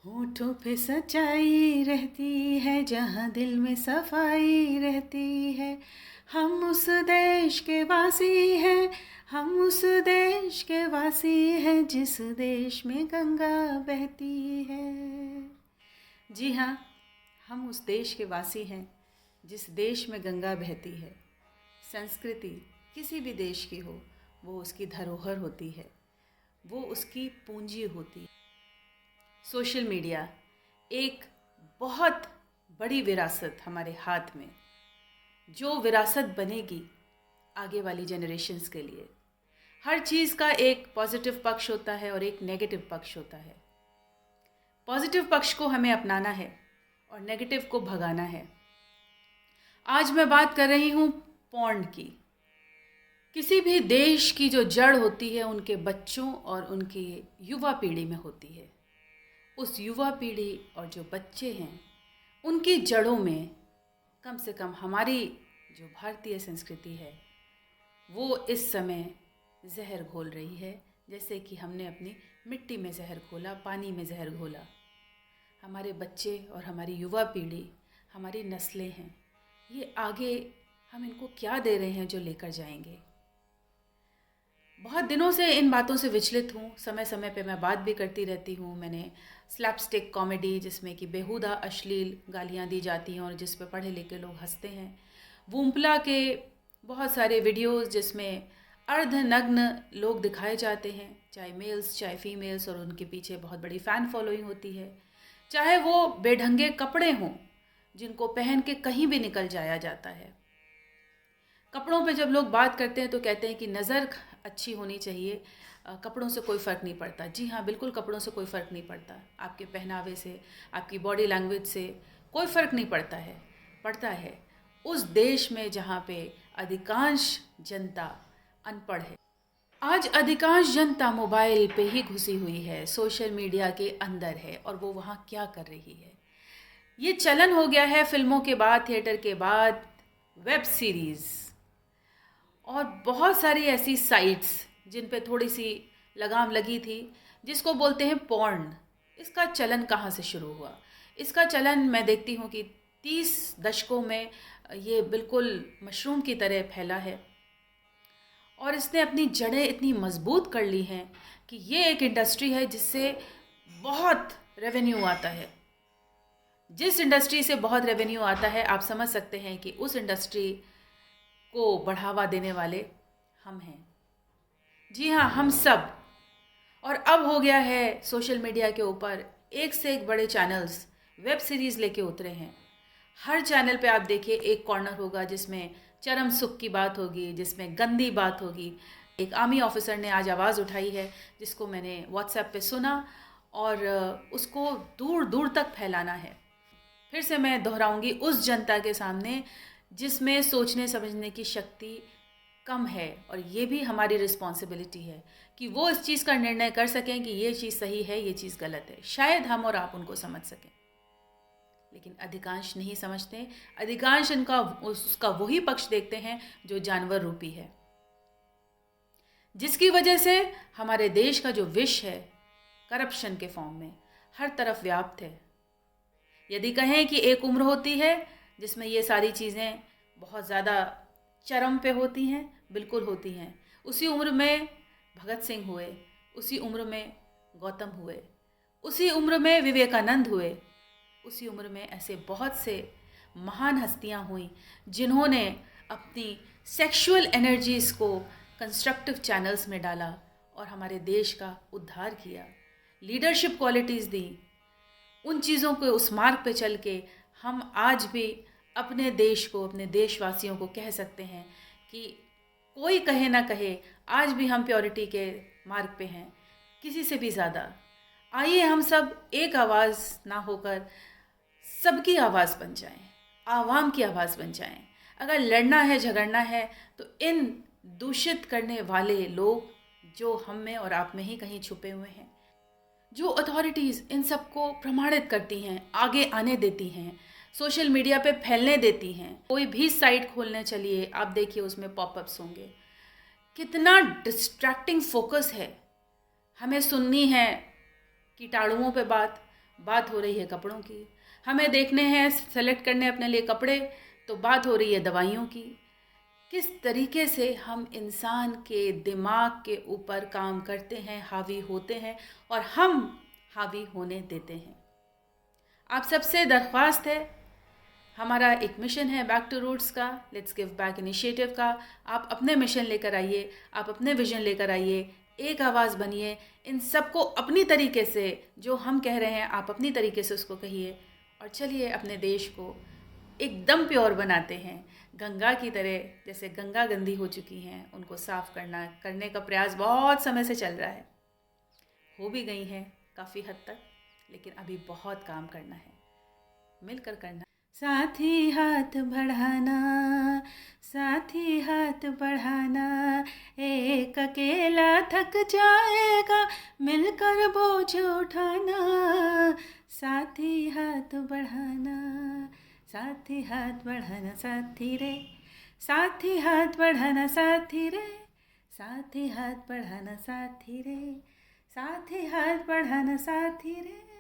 होठों पे सच्चाई रहती है, जहाँ दिल में सफाई रहती है। हम उस देश के वासी हैं, हम उस देश के वासी हैं, जिस देश में गंगा बहती है। जी हाँ, हम उस देश के वासी हैं जिस देश में गंगा बहती है। संस्कृति किसी भी देश की हो, वो उसकी धरोहर होती है, वो उसकी पूंजी होती है। सोशल मीडिया एक बहुत बड़ी विरासत हमारे हाथ में, जो विरासत बनेगी आगे वाली जनरेशन्स के लिए। हर चीज़ का एक पॉजिटिव पक्ष होता है और एक नेगेटिव पक्ष होता है। पॉजिटिव पक्ष को हमें अपनाना है और नेगेटिव को भगाना है। आज मैं बात कर रही हूँ पॉर्न की। किसी भी देश की जो जड़ होती है उनके बच्चों और उनकी युवा पीढ़ी में होती है। उस युवा पीढ़ी और जो बच्चे हैं उनकी जड़ों में कम से कम हमारी जो भारतीय संस्कृति है वो इस समय जहर घोल रही है, जैसे कि हमने अपनी मिट्टी में जहर घोला, पानी में जहर घोला। हमारे बच्चे और हमारी युवा पीढ़ी, हमारी नस्लें हैं, ये आगे हम इनको क्या दे रहे हैं जो लेकर जाएंगे। बहुत दिनों से इन बातों से विचलित हूँ। समय समय पे मैं बात भी करती रहती हूँ। मैंने स्लैपस्टिक कॉमेडी, जिसमें कि बेहुदा अश्लील गालियाँ दी जाती हैं और जिस पे पढ़े लिखे लोग हंसते हैं, वूम्पला के बहुत सारे वीडियोस जिसमें अर्धनग्न लोग दिखाए जाते हैं, चाहे मेल्स चाहे फीमेल्स, और उनके पीछे बहुत बड़ी फ़ैन फॉलोइंग होती है। चाहे वो बेढंगे कपड़े हों जिनको पहन के कहीं भी निकल जाया जाता है। कपड़ों पे जब लोग बात करते हैं तो कहते हैं कि नज़र अच्छी होनी चाहिए, कपड़ों से कोई फ़र्क नहीं पड़ता। जी हाँ, बिल्कुल कपड़ों से कोई फ़र्क नहीं पड़ता। आपके पहनावे से, आपकी बॉडी लैंग्वेज से कोई फ़र्क नहीं पड़ता है। पड़ता है उस देश में जहाँ पे अधिकांश जनता अनपढ़ है। आज अधिकांश जनता मोबाइल पे ही घुसी हुई है, सोशल मीडिया के अंदर है, और वो वहाँ क्या कर रही है। ये चलन हो गया है फिल्मों के बाद, थिएटर के बाद, वेब सीरीज़ और बहुत सारी ऐसी साइट्स जिन पे थोड़ी सी लगाम लगी थी, जिसको बोलते हैं पॉर्न। इसका चलन कहाँ से शुरू हुआ? इसका चलन मैं देखती हूँ कि 30 दशकों में ये बिल्कुल मशरूम की तरह फैला है और इसने अपनी जड़ें इतनी मजबूत कर ली हैं कि ये एक इंडस्ट्री है जिससे बहुत रेवेन्यू आता है। जिस इंडस्ट्री से बहुत रेवेन्यू आता है, आप समझ सकते हैं कि उस इंडस्ट्री को बढ़ावा देने वाले हम हैं। जी हाँ, हम सब। और अब हो गया है सोशल मीडिया के ऊपर एक से एक बड़े चैनल्स वेब सीरीज़ लेके उतरे हैं। हर चैनल पे आप देखिए एक कॉर्नर होगा जिसमें चरम सुख की बात होगी, जिसमें गंदी बात होगी। एक आर्मी ऑफिसर ने आज आवाज़ उठाई है जिसको मैंने व्हाट्सएप पे सुना, और उसको दूर दूर तक फैलाना है। फिर से मैं दोहराऊंगी, उस जनता के सामने जिसमें सोचने समझने की शक्ति कम है, और ये भी हमारी रिस्पॉन्सिबिलिटी है कि वो इस चीज़ का निर्णय कर सकें कि ये चीज़ सही है, ये चीज़ गलत है। शायद हम और आप उनको समझ सकें, लेकिन अधिकांश नहीं समझते। अधिकांश उसका वही पक्ष देखते हैं जो जानवर रूपी है, जिसकी वजह से हमारे देश का जो विष है करप्शन के फॉर्म में हर तरफ व्याप्त है। यदि कहें कि एक उम्र होती है जिसमें ये सारी चीज़ें बहुत ज़्यादा चरम पे होती हैं, बिल्कुल होती हैं। उसी उम्र में भगत सिंह हुए, उसी उम्र में गौतम हुए, उसी उम्र में विवेकानंद हुए, उसी उम्र में ऐसे बहुत से महान हस्तियां हुई जिन्होंने अपनी सेक्सुअल एनर्जीज़ को कंस्ट्रक्टिव चैनल्स में डाला और हमारे देश का उद्धार किया, लीडरशिप क्वालिटीज़ दी। उन चीज़ों को, उस मार्ग पे चल के हम आज भी अपने देश को, अपने देशवासियों को कह सकते हैं कि कोई कहे ना कहे, आज भी हम प्योरिटी के मार्ग पे हैं, किसी से भी ज़्यादा। आइए हम सब एक आवाज़ ना होकर सबकी आवाज़ बन जाएं, आवाम की आवाज़ बन जाएं। अगर लड़ना है, झगड़ना है, तो इन दूषित करने वाले लोग जो हम में और आप में ही कहीं छुपे हुए हैं, जो अथॉरिटीज़ इन सबको प्रमाणित करती हैं, आगे आने देती हैं, सोशल मीडिया पे फैलने देती हैं। कोई भी साइट खोलने चलिए, आप देखिए उसमें पॉपअप्स होंगे। कितना डिस्ट्रैक्टिंग फोकस है। हमें सुननी है कीटाणुओं पे बात, बात हो रही है कपड़ों की। हमें देखने हैं, सेलेक्ट करने अपने लिए कपड़े, तो बात हो रही है दवाइयों की। किस तरीके से हम इंसान के दिमाग के ऊपर काम करते हैं, हावी होते हैं और हम हावी होने देते हैं। आप सबसे दरख्वास्त है, हमारा एक मिशन है बैक टू रूट्स का, लेट्स गिव बैक इनिशिएटिव का। आप अपने मिशन लेकर आइए, आप अपने विजन लेकर आइए, एक आवाज़ बनिए। इन सबको अपनी तरीके से, जो हम कह रहे हैं आप अपनी तरीके से उसको कहिए, और चलिए अपने देश को एकदम प्योर बनाते हैं, गंगा की तरह। जैसे गंगा गंदी हो चुकी हैं, उनको साफ़ करने का प्रयास बहुत समय से चल रहा है, हो भी गई हैं काफ़ी हद तक, लेकिन अभी बहुत काम करना है, मिलकर करना। साथ ही हाथ बढ़ाना, साथ ही हाथ बढ़ाना, एक अकेला थक जाएगा, मिलकर बोझ उठाना। साथ ही हाथ बढ़ाना, साथ ही हाथ बढ़ाना, साथी रे, साथ ही हाथ बढ़ाना, साथी रे, साथ ही हाथ बढ़ाना, साथी रे, साथ ही हाथ बढ़ाना, साथी रे।